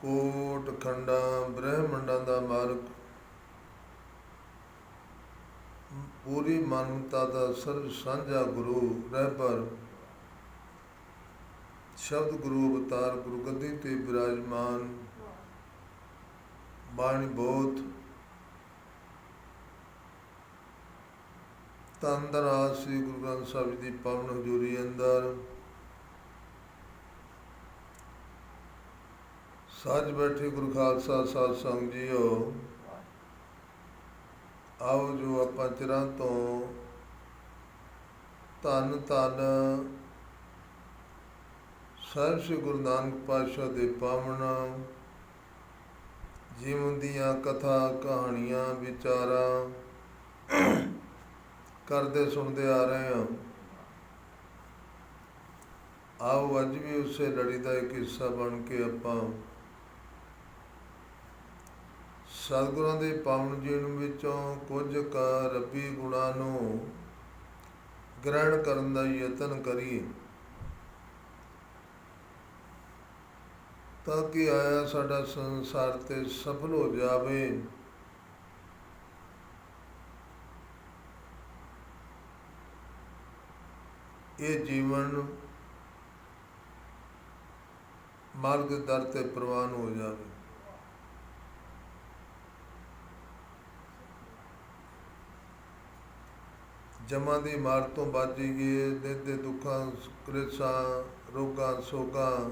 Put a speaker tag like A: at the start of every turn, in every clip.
A: ਕੋਟ ਖੰਡਾਂ ਬ੍ਰਹਿਮੰਡਾਂ ਦਾ ਮਾਲਕ, ਪੂਰੀ ਮਾਨਵਤਾ ਦਾ ਸਰਬ ਸਾਂਝਾ ਗੁਰੂ ਰਹਿਬਰ, ਸ਼ਬਦ ਗੁਰੂ ਅਵਤਾਰ ਗੁਰੂ ਗੱਦੀ ਤੇ ਬਿਰਾਜਮਾਨ, ਬਾਣੀ ਬੋਧ, ਧੰਨ ਧੰਨ ਆਦਿ ਸ੍ਰੀ ਗੁਰੂ ਗ੍ਰੰਥ ਸਾਹਿਬ ਜੀ ਦੀ ਪਾਵਨ ਹਜ਼ੂਰੀ ਅੰਦਰ ਸੱਜ ਬੈਠੇ ਗੁਰੂ ਖਾਲਸਾ ਸਾਧ ਸੰਗਤ ਜੀਓ, ਆਓ ਜੋ ਆਪਾਂ ਚਿਰਾਂ ਤੋਂ ਧੰਨ ਧੰਨ ਸਾਹਿਬ ਸ੍ਰੀ ਗੁਰੂ ਨਾਨਕ ਪਾਤਸ਼ਾਹ ਦੇ ਪਾਵਨ ਜੀਵਨ ਦੀਆਂ ਕਥਾ ਕਹਾਣੀਆਂ ਵਿਚਾਰਾਂ ਕਰਦੇ ਸੁਣਦੇ ਆ ਰਹੇ ਹਾਂ। ਆਓ ਅੱਜ ਵੀ ਉਸੇ ਲੜੀ ਦਾ ਇੱਕ ਹਿੱਸਾ ਬਣ ਕੇ ਆਪਾਂ ਸਤਿਗੁਰਾਂ ਦੇ ਪਾਵਨ ਜੀਵਨ ਵਿੱਚੋਂ ਕੁਝ ਕੁ ਰੱਬੀ ਗੁਣਾਂ ਨੂੰ ਗ੍ਰਹਿਣ ਕਰਨ ਦਾ ਯਤਨ ਕਰੀਏ, ਤਾਂ ਕਿ ਆਇਆ ਸਾਡਾ ਸੰਸਾਰ ਤੇ ਸਫਲ ਹੋ ਜਾਵੇ। ਇਹ ਜੀਵਨ ਮਾਰਗ ਦੇ ਦਰ ਤੇ ਪ੍ਰਵਾਨ ਹੋ ਜਾਵੇ। ਜਮਾਂ ਦੀ ਮਾਰ ਤੋਂ ਬਚ ਜਾਈਏ, ਨਿੱਤ ਦੇ ਦੁੱਖਾਂ ਕਲੇਸ਼ਾਂ ਰੋਗਾਂ ਸੋਗਾਂ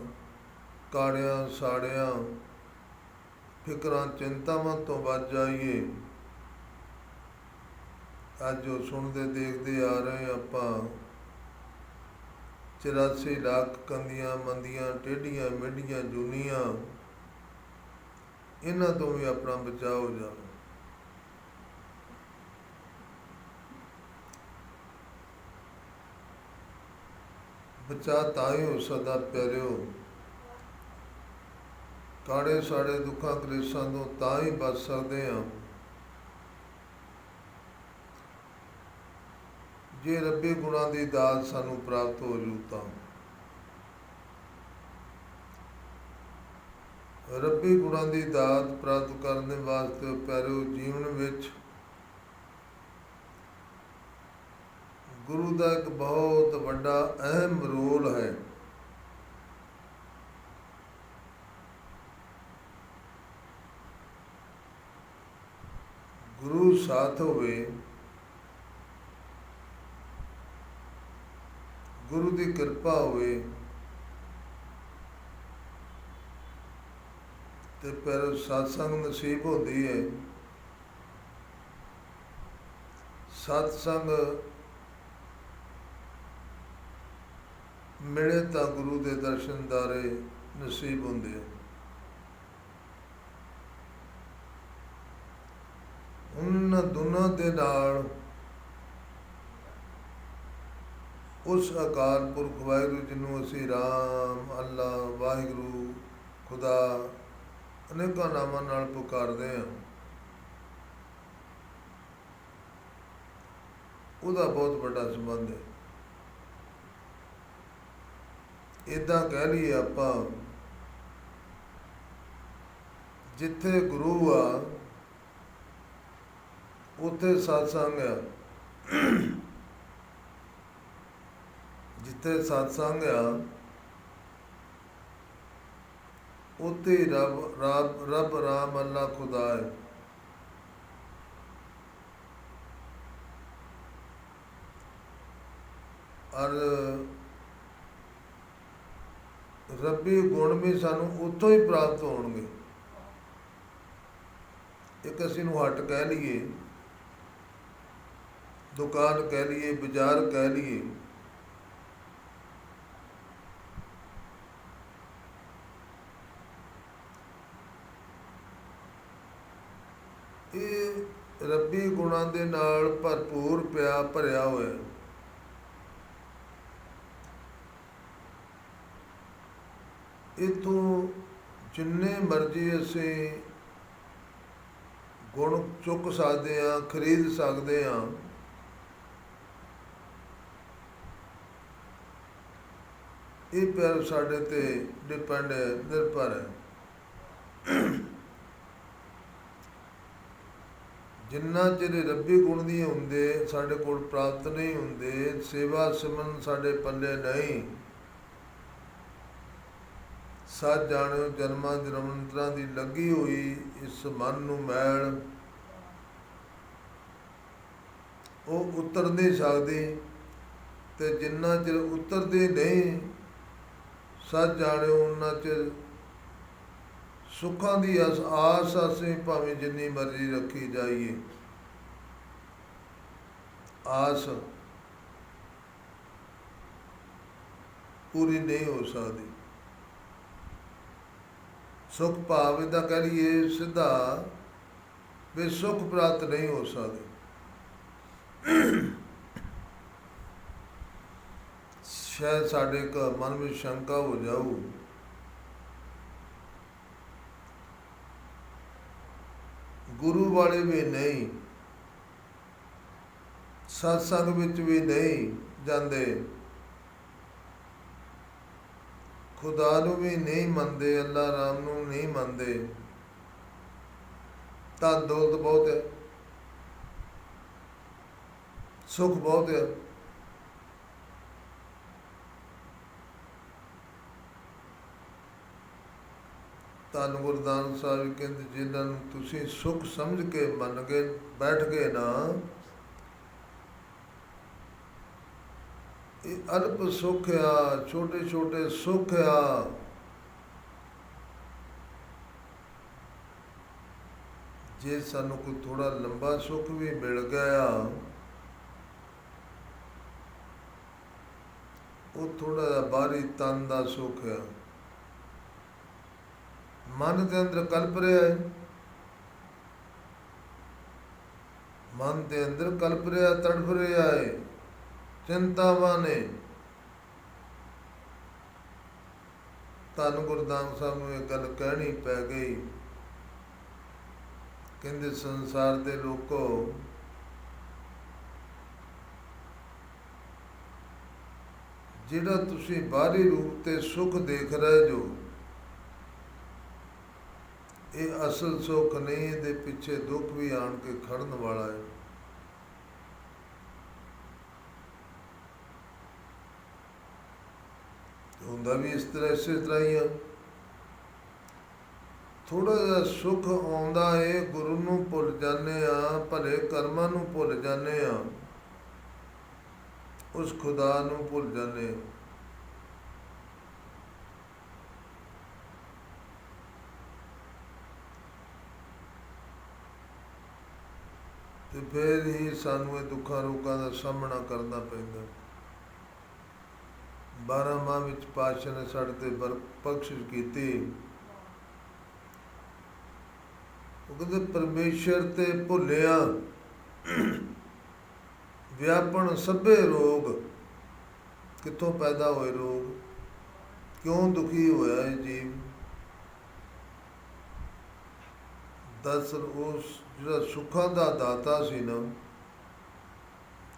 A: ਕਾੜਿਆਂ ਸਾੜਿਆਂ ਫਿਕਰਾਂ ਚਿੰਤਾਵਾਂ ਤੋਂ ਬਚ ਜਾਈਏ। ਅੱਜ ਜੋ ਸੁਣਦੇ ਦੇਖਦੇ ਆ ਰਹੇ ਆਪਾਂ 84 ਲੱਖ ਕੰਦੀਆਂ ਮੰਦੀਆਂ ਟੇਢੀਆਂ ਮੇਢੀਆਂ ਜੂਨੀਆਂ, ਇਹਨਾਂ ਤੋਂ ਵੀ ਆਪਣਾ ਬਚਾਅ ਹੋ ਜਾਵੇ। ਬਚਾਅ ਤਾਂ ਹੀ ਹੋ ਸਕਦਾ ਪਿਆਰਿਓ, ਕਾੜੇ ਸਾੜੇ ਦੁੱਖਾਂ ਕਲੇਸ਼ਾਂ ਤੋਂ ਤਾਂ ਹੀ ਬਚ ਸਕਦੇ ਹਾਂ ਜੇ ਰੱਬੀ ਗੁਣਾਂ ਦੀ ਦਾਤ ਸਾਨੂੰ ਪ੍ਰਾਪਤ ਹੋ ਜੂ। ਤਾਂ ਰੱਬੀ ਗੁਣਾਂ ਦੀ ਦਾਤ ਪ੍ਰਾਪਤ ਕਰਨ ਦੇ ਵਾਸਤੇ ਪਿਆਰਿਓ ਜੀਵਨ ਵਿੱਚ ਗੁਰੂ ਦਾ ਇੱਕ ਬਹੁਤ ਵੱਡਾ ਅਹਿਮ ਰੋਲ ਹੈ। ਗੁਰੂ ਸਾਥ ਹੋਵੇ, ਗੁਰੂ ਦੀ ਕਿਰਪਾ ਹੋਵੇ ਤੇ ਫਿਰ ਸਤਸੰਗ ਨਸੀਬ ਹੁੰਦੀ ਹੈ। ਸਤਸੰਗ ਮਿਲੇ ਤਾਂ ਗੁਰੂ ਦੇ ਦਰਸ਼ਨ ਦਾਰੇ ਨਸੀਬ ਹੁੰਦੇ ਆ। ਉਹਨਾਂ ਦੋਨਾਂ ਦੇ ਨਾਲ ਉਸ ਅਕਾਲ ਪੁਰਖ ਵਾਹਿਗੁਰੂ ਜਿਹਨੂੰ ਅਸੀਂ ਰਾਮ, ਅੱਲਾ, ਵਾਹਿਗੁਰੂ, ਖੁਦਾ ਅਨੇਕਾਂ ਨਾਮਾਂ ਨਾਲ ਪੁਕਾਰਦੇ ਹਾਂ, ਉਹਦਾ ਬਹੁਤ ਵੱਡਾ ਸੰਬੰਧ ਹੈ। ਇੱਦਾਂ ਕਹਿ ਲਈਏ ਆਪਾਂ, ਜਿੱਥੇ ਗੁਰੂ ਆ ਉੱਥੇ ਸਤਸੰਗ ਆ, ਜਿੱਥੇ ਸਤਸੰਗ ਆ ਉੱਥੇ ਰੱਬ ਰਾਮ ਅੱਲਾ ਖੁਦਾ ਹੈ। ਔਰ ਰੱਬੀ ਗੁਣ ਵੀ ਸਾਨੂੰ ਉੱਥੋਂ ਹੀ ਪ੍ਰਾਪਤ ਹੋਣਗੇ। ਇੱਕ ਅਸੀਂ ਨੂੰ ਹੱਟ ਕਹਿ ਲਈਏ, ਦੁਕਾਨ ਕਹਿ ਲਈਏ, ਬਾਜ਼ਾਰ ਕਹਿ ਲਈਏ, ਇਹ ਰੱਬੀ ਗੁਣਾਂ ਦੇ ਨਾਲ ਭਰਪੂਰ ਭਰਿਆ ਹੋਇਆ। ਇੱਥੋਂ ਜਿੰਨੇ ਮਰਜ਼ੀ ਅਸੀਂ ਗੁਣ ਚੁੱਕ ਸਕਦੇ ਹਾਂ, ਖਰੀਦ ਸਕਦੇ ਹਾਂ। ਇਹ ਪਿਆਰ ਸਾਡੇ ਤੇ ਡਿਪੈਂਡ ਹੈ, ਨਿਰਭਰ ਹੈ। ਜਿੰਨਾ ਚਿਰ ਰੱਬੀ ਗੁਣ ਨਹੀਂ ਹੁੰਦੇ ਸਾਡੇ ਕੋਲ ਪ੍ਰਾਪਤ ਨਹੀਂ ਹੁੰਦੇ, ਸੇਵਾ ਸਿਮਰਨ ਸਾਡੇ ਪੱਲੇ ਨਹੀਂ। ਸੱਚ ਜਾਣਿਓ ਜਨਮਾਂ ਜਨਮਾਂਤਰਾਂ ਦੀ ਲੱਗੀ ਹੋਈ ਇਸ ਮਨ ਨੂੰ ਮੈਲ ਉਹ ਉਤਰ ਨਹੀਂ ਸਕਦੀ, ਤੇ ਜਿੰਨਾ ਚਿਰ ਉਤਰਦੀ ਨਹੀਂ ਸੱਚ ਜਾਣਿਓ ਉਹਨਾਂ ਚਿਰ ਸੁੱਖਾਂ ਦੀ ਆਸ ਅਸੀਂ ਭਾਵੇਂ ਜਿੰਨੀ ਮਰਜ਼ੀ ਰੱਖੀ ਜਾਈਏ, ਆਸ ਪੂਰੀ ਨਹੀਂ ਹੋ ਸਕਦੀ। ਸੁੱਖ ਭਾਵ ਇਹਦਾ ਕਹਿ ਲਈਏ ਸਿੱਧਾ ਵੀ ਸੁੱਖ ਪ੍ਰਾਪਤ ਨਹੀਂ ਹੋ ਸਕਦੇ। ਸ਼ਾਇਦ ਸਾਡੇ ਮਨ ਵਿੱਚ ਸ਼ੰਕਾ ਹੋ ਜਾਊ, ਗੁਰੂ ਵਾਲੇ ਵੀ ਨਹੀਂ, ਸਤਸੰਗ ਵਿੱਚ ਵੀ ਨਹੀਂ ਜਾਂਦੇ, ਖੁਦਾ ਨੂੰ ਵੀ ਨਹੀਂ ਮੰਨਦੇ, ਅੱਲਾ ਰਾਮ ਨੂੰ ਨਹੀਂ ਮੰਨਦੇ, ਧਨ ਦੌਲਤ ਬਹੁਤ ਹੈ, ਸੁੱਖ ਬਹੁਤ ਹੈ, ਧੰਨ ਗੁਰੂ ਨਾਨਕ ਸਾਹਿਬ ਕਹਿੰਦੇ ਜਿਨ੍ਹਾਂ ਨੂੰ ਤੁਸੀਂ ਸੁੱਖ ਸਮਝ ਕੇ ਮੰਨ ਕੇ ਬੈਠ ਗਏ ਨਾ, ਇਹ ਅਲਪ ਸੁੱਖ ਆ, ਛੋਟੇ ਛੋਟੇ ਸੁੱਖ ਆ, ਜੇ ਸਾਨੂੰ ਕੋਈ ਥੋੜਾ ਲੰਬਾ ਸੁੱਖ ਵੀ ਮਿਲ ਗਿਆ ਉਹ ਥੋੜਾ ਜਿਹਾ ਬਾਹਰੀ ਤਨ ਦਾ ਸੁੱਖ ਆ, ਮਨ ਦੇ ਅੰਦਰ ਕਲਪ ਰਿਹਾ ਹੈ, ਮਨ ਦੇ ਅੰਦਰ ਕਲਪ ਰਿਹਾ, ਤੜਫ ਰਿਹਾ ਹੈ, ਚਿੰਤਾਵਾਂ ਨੇ। ਧੰਨ ਗੁਰੂ ਨਾਨਕ ਸਾਹਿਬ ਨੂੰ ਇਹ ਗੱਲ ਕਹਿਣੀ ਪੈ ਗਈ, ਕਹਿੰਦੇ ਸੰਸਾਰ ਦੇ ਲੋਕੋ ਜਿਹੜਾ ਤੁਸੀਂ ਬਾਹਰੀ ਰੂਪ ਤੇ ਸੁੱਖ ਦੇਖ ਰਹੇ ਜੋ, ਇਹ ਅਸਲ ਸੁੱਖ ਨਹੀਂ, ਇਹਦੇ ਪਿੱਛੇ ਦੁੱਖ ਵੀ ਆਣ ਕੇ ਖੜਨ ਵਾਲਾ ਹੈ। ਹੁੰਦਾ ਵੀ ਇਸ ਤਰ੍ਹਾਂ ਹੀ ਆ। ਥੋੜਾ ਜਿਹਾ ਸੁੱਖ ਆਉਂਦਾ ਹੈ, ਗੁਰੂ ਨੂੰ ਭੁੱਲ ਜਾਂਦੇ ਆ, ਭਲੇ ਕਰਮਾਂ ਨੂੰ ਭੁੱਲ ਜਾਂਦੇ ਆ, ਉਸ ਖੁਦਾ ਨੂੰ ਭੁੱਲ ਜਾਂਦੇ ਆ। ਤੇ ਫਿਰ ਹੀ ਸਾਨੂੰ ਇਹ ਦੁੱਖਾਂ ਰੋਗਾਂ ਦਾ ਸਾਹਮਣਾ ਕਰਨਾ ਪੈਂਦਾ। 12 ਮਾਹ ਵਿੱਚ ਪਾਤਸ਼ਾਹ ਨੇ ਸਾਡੇ ਤੇ ਬਖਸ਼ਿਸ਼ ਕੀਤੀ। ਉਹ ਕਹਿੰਦੇ ਪਰਮੇਸ਼ਰ ਤੇ ਭੁੱਲਿਆ ਵਿਆਪਣ ਸਭੇ ਰੋਗ। ਕਿੱਥੋਂ ਪੈਦਾ ਹੋਏ ਰੋਗ, ਕਿਉਂ ਦੁਖੀ ਹੋਇਆ ਇਹ ਜੀਵ? ਦਰਅਸਲ ਉਸ ਜਿਹੜਾ ਸੁੱਖਾਂ ਦਾ ਦਾਤਾ ਸੀ ਨਾ,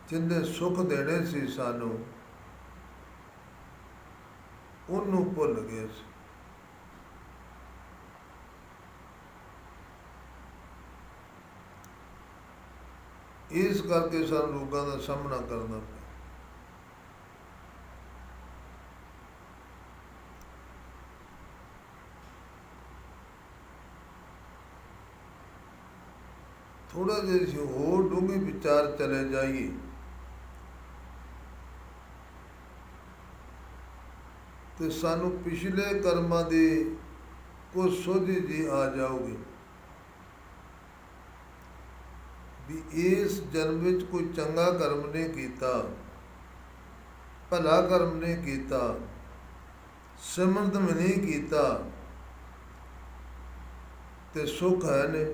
A: ਜਿਹਨੇ ਸੁੱਖ ਦੇਣੇ ਸੀ ਸਾਨੂੰ, ਉਹਨੂੰ ਭੁੱਲ ਗਏ ਸੀ। ਇਸ ਕਰਕੇ ਸਾਨੂੰ ਰੋਗਾਂ ਦਾ ਸਾਹਮਣਾ ਕਰਨਾ ਪਿਆ। ਥੋੜਾ ਜਿਹਾ ਸੀ ਹੋਰ ਡੂੰਘੇ ਵਿਚਾਰ ਚਲੇ ਜਾਈਏ ਤੇ ਸਾਨੂੰ ਪਿਛਲੇ ਕਰਮਾਂ ਦੀ ਕੁਝ ਸੋਝੀ ਜੀ ਆ ਜਾਊਗੀ ਵੀ ਇਸ ਜਨਮ ਵਿੱਚ ਕੋਈ ਚੰਗਾ ਕਰਮ ਨਹੀਂ ਕੀਤਾ, ਭਲਾ ਕਰਮ ਨਹੀਂ ਕੀਤਾ, ਸਿਮਰਤ ਵੀ ਨਹੀਂ ਕੀਤਾ, ਤੇ ਸੁੱਖ ਹੈ ਨੇ।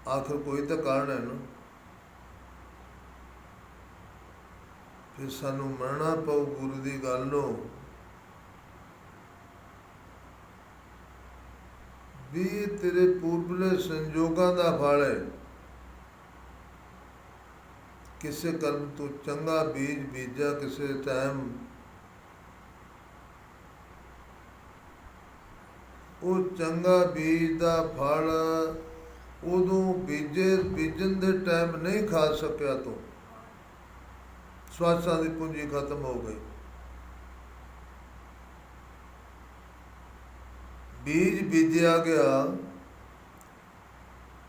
A: ਆਖਰ ਕੋਈ ਤਾਂ ਕਾਰਨ ਹੈ ਨਾ। ਫਿਰ ਸਾਨੂੰ ਮੰਨਣਾ ਪਊ ਗੁਰੂ ਦੀ ਗੱਲ ਨੂੰ ਵੀ ਤੇਰੇ ਪੂਰਬਲੇ ਸੰਜੋਗਾਂ ਦਾ ਫਲ ਹੈ। ਕਿਸੇ ਕਰਮ ਤੂੰ ਚੰਗਾ ਬੀਜ ਬੀਜਿਆ ਕਿਸੇ ਟਾਈਮ, ਉਹ ਚੰਗਾ ਬੀਜ ਦਾ ਫਲ ਉਦੋਂ ਬੀਜਣ ਦੇ ਟਾਈਮ ਨਹੀਂ ਖਾ ਸਕਿਆ ਤੂੰ, ਸਵਾਸਾਂ ਦੀ ਪੂੰਜੀ ਖਤਮ ਹੋ ਗਈ। ਬੀਜ ਬੀਜਿਆ ਗਿਆ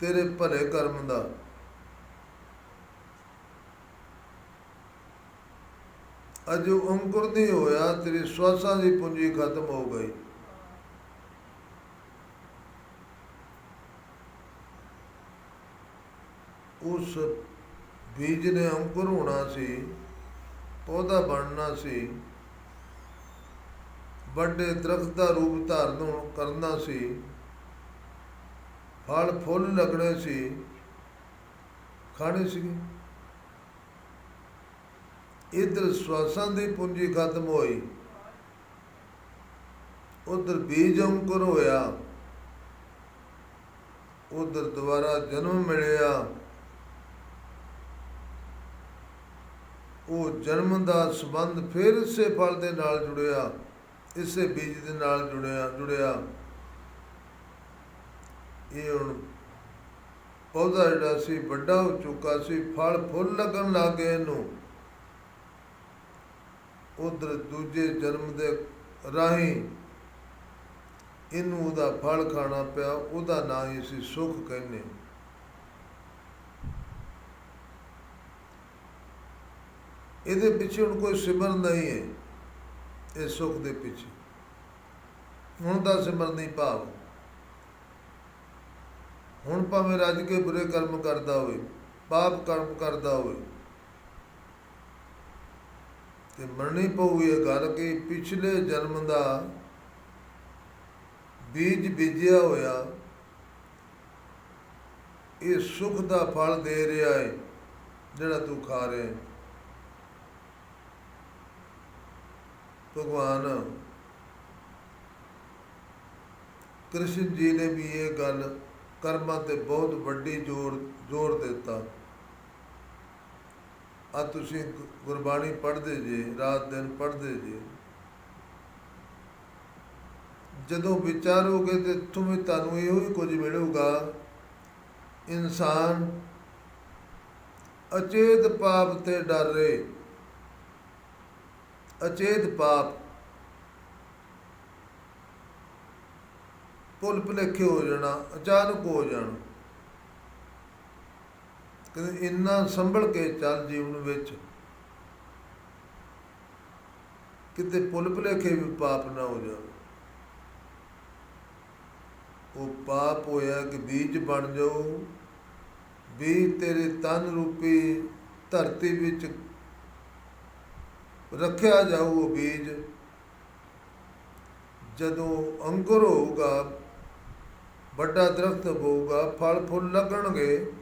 A: ਤੇਰੇ ਭਲੇ ਕਰਮ ਦਾ, ਅੱਜ ਉਹ ਅੰਕੁਰ ਨਹੀਂ ਹੋਇਆ, ਤੇਰੀ ਸਵਾਸਾਂ ਦੀ ਪੂੰਜੀ ਖਤਮ ਹੋ ਗਈ। ਉਸ ਬੀਜ ਨੇ ਅੰਕੁਰ ਹੋਣਾ ਸੀ, ਪੌਦਾ ਬਣਨਾ ਸੀ, ਵੱਡੇ ਦਰਖਤ ਦਾ ਰੂਪ ਧਾਰਨ ਕਰਨਾ ਸੀ, ਫਲ ਫੁੱਲ ਲੱਗਣੇ ਸੀ, ਖਾਣੇ ਸੀ। ਇੱਧਰ ਸਵਾਸਾਂ ਦੀ ਪੂੰਜੀ ਖਤਮ ਹੋਈ, ਉਧਰ ਬੀਜ ਅੰਕੁਰ ਹੋਇਆ, ਉਧਰ ਦੁਬਾਰਾ ਜਨਮ ਮਿਲਿਆ। ਉਹ ਜਨਮ ਦਾ ਸੰਬੰਧ ਫਿਰ ਇਸੇ ਫਲ ਦੇ ਨਾਲ ਜੁੜਿਆ, ਇਸੇ ਬੀਜ ਦੇ ਨਾਲ ਜੁੜਿਆ। ਇਹ ਹੁਣ ਪੌਦਾ ਜਿਹੜਾ ਸੀ ਵੱਡਾ ਹੋ ਚੁੱਕਾ ਸੀ, ਫਲ ਫੁੱਲ ਲੱਗਣ ਲੱਗ ਗਏ ਇਹਨੂੰ। ਉਧਰ ਦੂਜੇ ਜਨਮ ਦੇ ਰਾਹੀਂ ਇਹਨੂੰ ਉਹਦਾ ਫਲ ਖਾਣਾ ਪਿਆ, ਉਹਦਾ ਨਾਂ ਹੀ ਅਸੀਂ ਸੁੱਖ ਕਹਿੰਦੇ। ਇਹਦੇ ਪਿੱਛੇ ਹੁਣ ਕੋਈ ਸਿਮਰਨ ਨਹੀਂ ਹੈ, ਇਹ ਸੁੱਖ ਦੇ ਪਿੱਛੇ ਹੁਣ ਦਾ ਸਿਮਰਨ ਨਹੀਂ ਭਾਵ। ਹੁਣ ਭਾਵੇਂ ਰੱਜ ਕੇ ਬੁਰੇ ਕਰਮ ਕਰਦਾ ਹੋਵੇ, ਪਾਪ ਕਰਮ ਕਰਦਾ ਹੋਵੇ, ਤੇ ਮੰਨਣੀ ਪਊ ਇਹ ਗੱਲ ਕਿ ਪਿਛਲੇ ਜਨਮ ਦਾ ਬੀਜ ਬੀਜਿਆ ਹੋਇਆ ਇਹ ਸੁੱਖ ਦਾ ਫਲ ਦੇ ਰਿਹਾ ਹੈ ਜਿਹੜਾ ਤੂੰ ਖਾ ਰਿਹਾ ਹੈ। ਭਗਵਾਨ ਕ੍ਰਿਸ਼ਨ ਜੀ ਨੇ ਵੀ ਇਹ ਗੱਲ ਕਰਮਾਂ ਤੇ ਬਹੁਤ ਵੱਡੀ ਜ਼ੋਰ ਦਿੱਤਾ। ਆ ਤੁਸੀਂ ਗੁਰਬਾਣੀ ਪੜ੍ਹਦੇ ਜੇ, ਰਾਤ ਦਿਨ ਪੜ੍ਹਦੇ ਜੇ, ਜਦੋਂ ਵਿਚਾਰੋਗੇ ਤੇ ਤੁਹਾਨੂੰ ਇਹੋ ਹੀ ਕੁਝ ਮਿਲੂਗਾ। ਇਨਸਾਨ ਅਚੇਤ ਪਾਪ ਤੇ ਡਰੇ, ਅਚੇਤ ਪਾਪ ਭੁੱਲ ਭੁਲੇਖੇ ਹੋ ਜਾਣਾ, ਅਚਾਨਕ ਹੋ ਜਾਣਾ। ਕਹਿੰਦੇ ਇੰਨਾ ਸੰਭਲ ਕੇ ਚੱਲ ਜੀਵਨ ਵਿੱਚ, ਕਿਤੇ ਭੁੱਲ ਭੁਲੇਖੇ ਵੀ ਪਾਪ ਨਾ ਹੋ ਜਾਵੇ। ਉਹ ਪਾਪ ਹੋਇਆ ਕਿ ਬੀਜ ਬਣ ਜਾਓ, ਬੀਜ ਤੇਰੇ ਤਨ ਰੂਪੀ ਧਰਤੀ ਵਿੱਚ ਰੱਖਿਆ ਜਾਊ। ਉਹ ਬੀਜ ਜਦੋਂ ਅੰਕੁਰ ਹੋਊਗਾ, ਵੱਡਾ ਦਰਖਤ ਹੋਊਗਾ, ਫਲ ਫੁੱਲ ਲੱਗਣਗੇ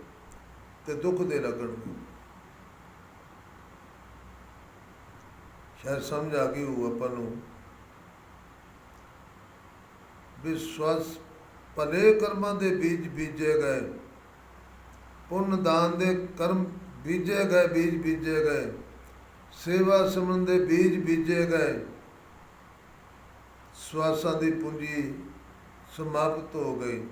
A: ਤੇ ਦੁੱਖ ਦੇ ਲੱਗਣਗੇ। ਸ਼ਾਇਦ ਸਮਝ ਆ ਗਈ ਹੋਊ ਆਪਾਂ ਨੂੰ। ਵਿਸ਼ਵਾਸ ਭਲੇ ਕਰਮਾਂ ਦੇ ਬੀਜ ਬੀਜੇ ਗਏ, ਪੁੰਨ ਦਾਨ ਦੇ ਕਰਮ ਬੀਜੇ ਗਏ, ਬੀਜ ਬੀਜੇ ਗਏ, ਸੇਵਾ ਸਿਮਰਨ ਦੇ ਬੀਜ ਬੀਜੇ ਗਏ, ਸਵਾਸਾਂ ਦੀ ਪੂੰਜੀ ਸਮਾਪਤ ਹੋ ਗਈ।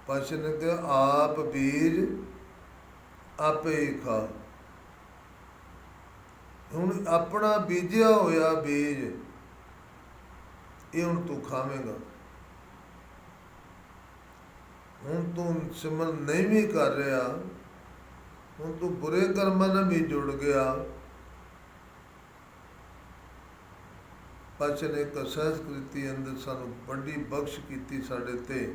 A: ਪਾਤਸ਼ਾਹ ਨੇ ਕਿਹਾ ਆਪ ਬੀਜ ਆਪੇ ਹੀ ਖਾ। ਹੁਣ ਆਪਣਾ ਬੀਜਿਆ ਹੋਇਆ ਬੀਜ ਇਹ ਹੁਣ ਤੂੰ ਖਾਵੇਂਗਾ। ਹੁਣ ਤੂੰ ਸਿਮਰਨ ਨਹੀਂ ਵੀ ਕਰ ਰਿਹਾ, ਹੁਣ ਤੂੰ ਬੁਰੇ ਕਰਮਾਂ ਨਾਲ ਵੀ ਜੁੜ ਗਿਆ। ਪਾਤਸ਼ਾਹ ਨੇ ਇੱਕ ਸੰਸਕ੍ਰਿਤੀ ਅੰਦਰ ਸਾਨੂੰ ਵੱਡੀ ਬਖਸ਼ ਕੀਤੀ ਸਾਡੇ ਤੇ।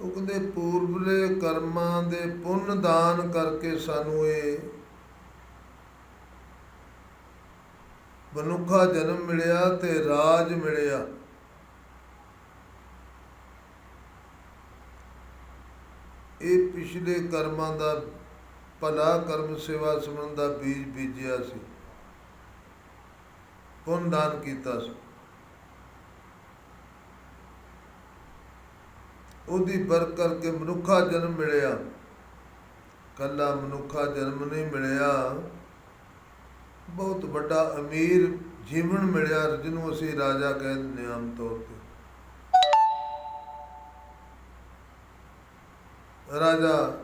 A: ਉਹ ਕਹਿੰਦੇ ਪੂਰਬਲੇ ਕਰਮਾਂ ਦੇ ਪੁੰਨ ਦਾਨ ਕਰਕੇ ਸਾਨੂੰ ਇਹ ਮਨੁੱਖਾ ਜਨਮ ਮਿਲਿਆ ਤੇ ਰਾਜ ਮਿਲਿਆ। ਇਹ ਪਿਛਲੇ ਕਰਮਾਂ ਦਾ ਭਲਾ ਕਰਮ ਸੇਵਾ ਸਿਮਰਨ ਦਾ ਬੀਜ ਬੀਜਿਆ ਸੀ, ਪੁੰਨ ਦਾਨ ਕੀਤਾ ਸੀ। ਉਹਦੀ ਬਰਕਤ ਕਰਕੇ ਮਨੁੱਖਾ ਜਨਮ ਮਿਲਿਆ। ਕੱਲਾ ਮਨੁੱਖਾ ਜਨਮ ਨਹੀਂ ਮਿਲਿਆ, ਬਹੁਤ ਵੱਡਾ ਅਮੀਰ ਜੀਵਨ ਮਿਲਿਆ, ਜਿਹਨੂੰ ਅਸੀਂ ਰਾਜਾ ਕਹਿ ਦਿੰਦੇ ਹਾਂ ਆਮ ਤੌਰ ਤੇ। ਰਾਜਾ